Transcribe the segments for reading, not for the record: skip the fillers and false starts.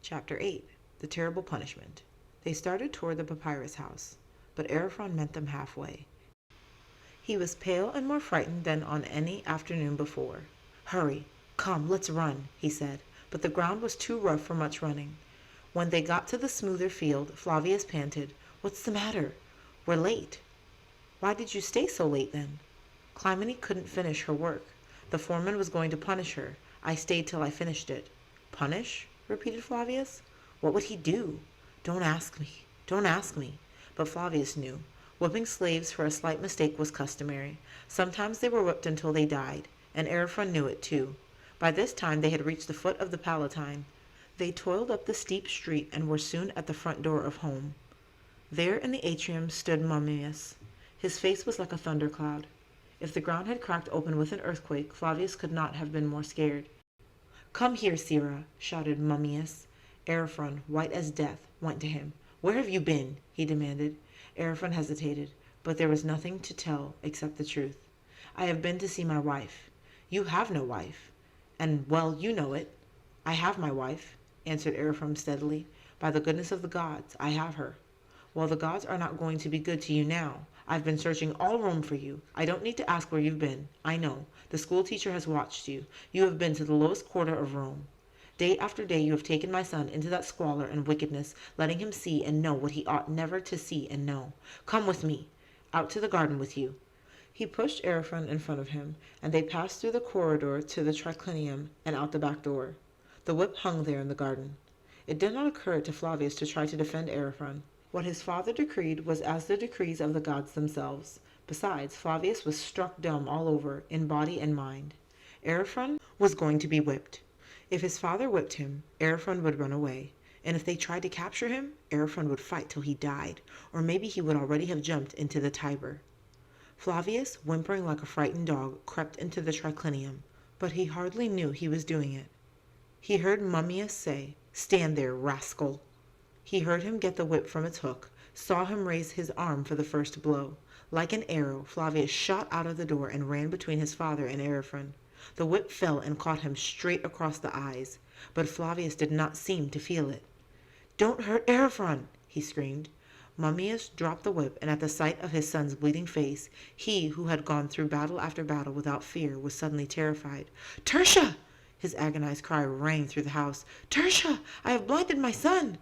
Chapter 8. The Terrible Punishment. They started toward the papyrus house, but Arifron met them halfway. He was pale and more frightened than on any afternoon before. "Hurry, come, let's run," he said, but the ground was too rough for much running. When they got to the smoother field, Flavius panted, "What's the matter? We're late." "Why did you stay so late then?" "Clymene couldn't finish her work. The foreman was going to punish her. I stayed till I finished it." "Punish?" repeated Flavius. "What would he do?" "Don't ask me, don't ask me." But Flavius knew. Whipping slaves for a slight mistake was customary. Sometimes they were whipped until they died, and Arifron knew it too. By this time they had reached the foot of the Palatine. They toiled up the steep street and were soon at the front door of home. There in the atrium stood Mummius. His face was like a thundercloud. If the ground had cracked open with an earthquake, Flavius could not have been more scared. "Come here, Sirrah," shouted Mummius. Arifron, white as death, went to him. "Where have you been?" he demanded. Arifron hesitated, but there was nothing to tell except the truth. "I have been to see my wife." "You have no wife, and well you know it." "I have my wife," answered Arifron steadily. "By the goodness of the gods, I have her." "Well, the gods are not going to be good to you now. I've been searching all Rome for you. I don't need to ask where you've been. I know. The school teacher has watched you. You have been to the lowest quarter of Rome. Day after day you have taken my son into that squalor and wickedness, letting him see and know what he ought never to see and know. Come with me. Out to the garden with you." He pushed Arifron in front of him, and they passed through the corridor to the triclinium and out the back door. The whip hung there in the garden. It did not occur to Flavius to try to defend Arifron. What his father decreed was as the decrees of the gods themselves. Besides, Flavius was struck dumb all over, in body and mind. Arifron was going to be whipped. If his father whipped him, Arifron would run away. And if they tried to capture him, Arifron would fight till he died, or maybe he would already have jumped into the Tiber. Flavius, whimpering like a frightened dog, crept into the triclinium, but he hardly knew he was doing it. He heard Mummius say, "Stand there, rascal." He heard him get the whip from its hook, saw him raise his arm for the first blow. Like an arrow, Flavius shot out of the door and ran between his father and Arifron. The whip fell and caught him straight across the eyes, but Flavius did not seem to feel it. "Don't hurt Arifron," he screamed. Mummius dropped the whip, and at the sight of his son's bleeding face, he who had gone through battle after battle without fear was suddenly terrified. "Tertia!" His agonized cry rang through the house. "Tertia! I have blinded my son!"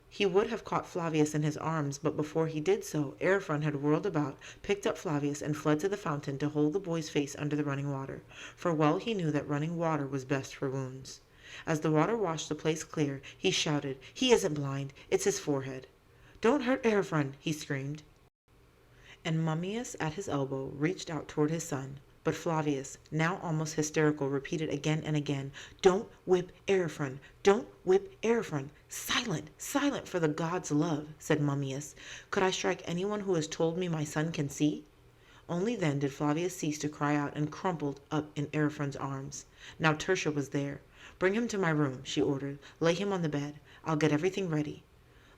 He would have caught Flavius in his arms, but before he did so, Arifron had whirled about, picked up Flavius, and fled to the fountain to hold the boy's face under the running water, for well he knew that running water was best for wounds. As the water washed the place clear, he shouted, "He isn't blind, it's his forehead." "Don't hurt Arifron," he screamed. And Mummius at his elbow reached out toward his son, but Flavius, now almost hysterical, repeated again and again, "Don't whip Arifron, don't whip Arifron. Silent, silent, for the gods' love," said Mummius. "Could I strike anyone who has told me my son can see?" Only then did Flavius cease to cry out and crumpled up in Arifron's arms. Now Tertia was there. "Bring him to my room," she ordered. "Lay him on the bed. I'll get everything ready."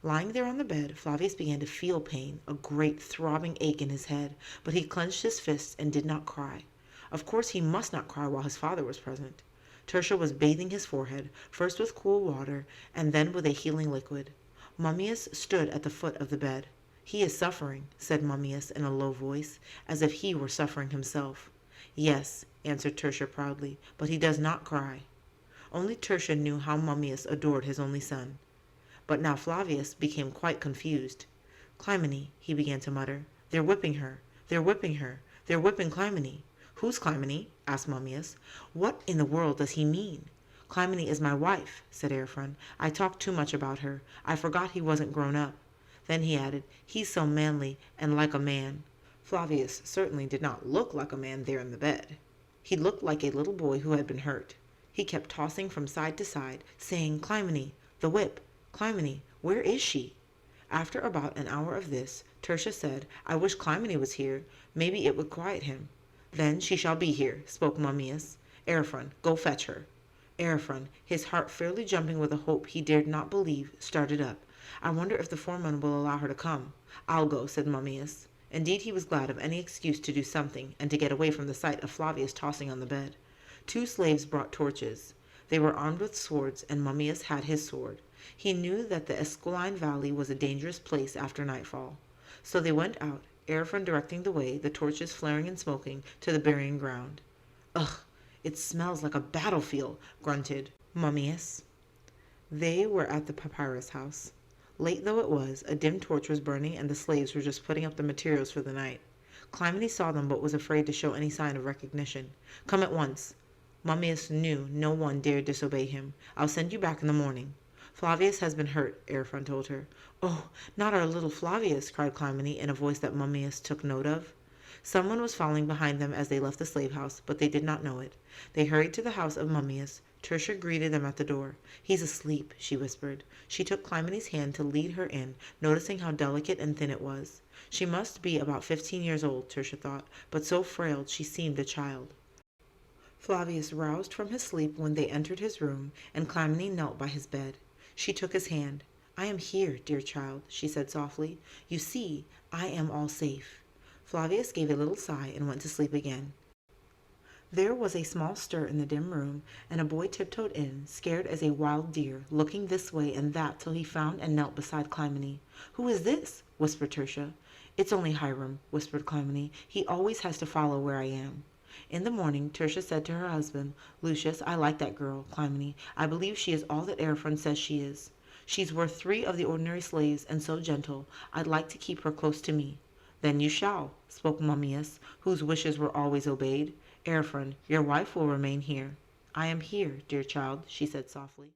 Lying there on the bed, Flavius began to feel pain, a great throbbing ache in his head, but he clenched his fists and did not cry. Of course he must not cry while his father was present. Tertia was bathing his forehead, first with cool water, and then with a healing liquid. Mummius stood at the foot of the bed. "He is suffering," said Mummius in a low voice, as if he were suffering himself. "Yes," answered Tertia proudly, "but he does not cry." Only Tertia knew how Mummius adored his only son. But now Flavius became quite confused. "Clymene," he began to mutter. "They're whipping her. They're whipping her. They're whipping Clymene." "Who's Clymene?" asked Mummius. What in the world does he mean? "Clymene is my wife," said Arifron. "I talked too much about her. I forgot he wasn't grown up." Then he added, "He's so manly and like a man." Flavius certainly did not look like a man there in the bed. He looked like a little boy who had been hurt. He kept tossing from side to side, saying, "Clymene, the whip. Clymene, where is she?" After about an hour of this, Tertia said, "I wish Clymene was here. Maybe it would quiet him." "Then she shall be here," spoke Mummius. "Arifron, go fetch her." Arifron, his heart fairly jumping with a hope he dared not believe, started up. "I wonder if the foreman will allow her to come." "I'll go," said Mummius. Indeed, he was glad of any excuse to do something and to get away from the sight of Flavius tossing on the bed. Two slaves brought torches. They were armed with swords, and Mummius had his sword. He knew that the Esquiline Valley was a dangerous place after nightfall. So they went out, Arifron directing the way, the torches flaring and smoking, to the burying ground. "Ugh, it smells like a battlefield," grunted Mummius. They were at the papyrus house. Late though it was, a dim torch was burning and the slaves were just putting up the materials for the night. Clymene saw them but was afraid to show any sign of recognition. "Come at once." Mummius knew no one dared disobey him. "I'll send you back in the morning." "Flavius has been hurt," Arifron told her. "Oh, not our little Flavius," cried Clymene in a voice that Mummius took note of. Someone was following behind them as they left the slave house, but they did not know it. They hurried to the house of Mummius. Tertia greeted them at the door. "He's asleep," she whispered. She took Clymene's hand to lead her in, noticing how delicate and thin it was. She must be about 15 years old, Tertia thought, but so frail she seemed a child. Flavius roused from his sleep when they entered his room, and Clymene knelt by his bed. She took his hand. "I am here, dear child," she said softly. "You see, I am all safe." Flavius gave a little sigh and went to sleep again. There was a small stir in the dim room, and a boy tiptoed in, scared as a wild deer, looking this way and that till he found and knelt beside Clymene. "Who is this?" whispered Tertia. "It's only Hiram," whispered Clymene. "He always has to follow where I am." In the morning, Tertia said to her husband, "Lucius, I like that girl, Clymene. I believe she is all that Arifron says she is. She's worth 3 of the ordinary slaves, and so gentle. I'd like to keep her close to me." "Then you shall," spoke Mummius, whose wishes were always obeyed. "Arifron, your wife will remain here." "I am here, dear child," she said softly.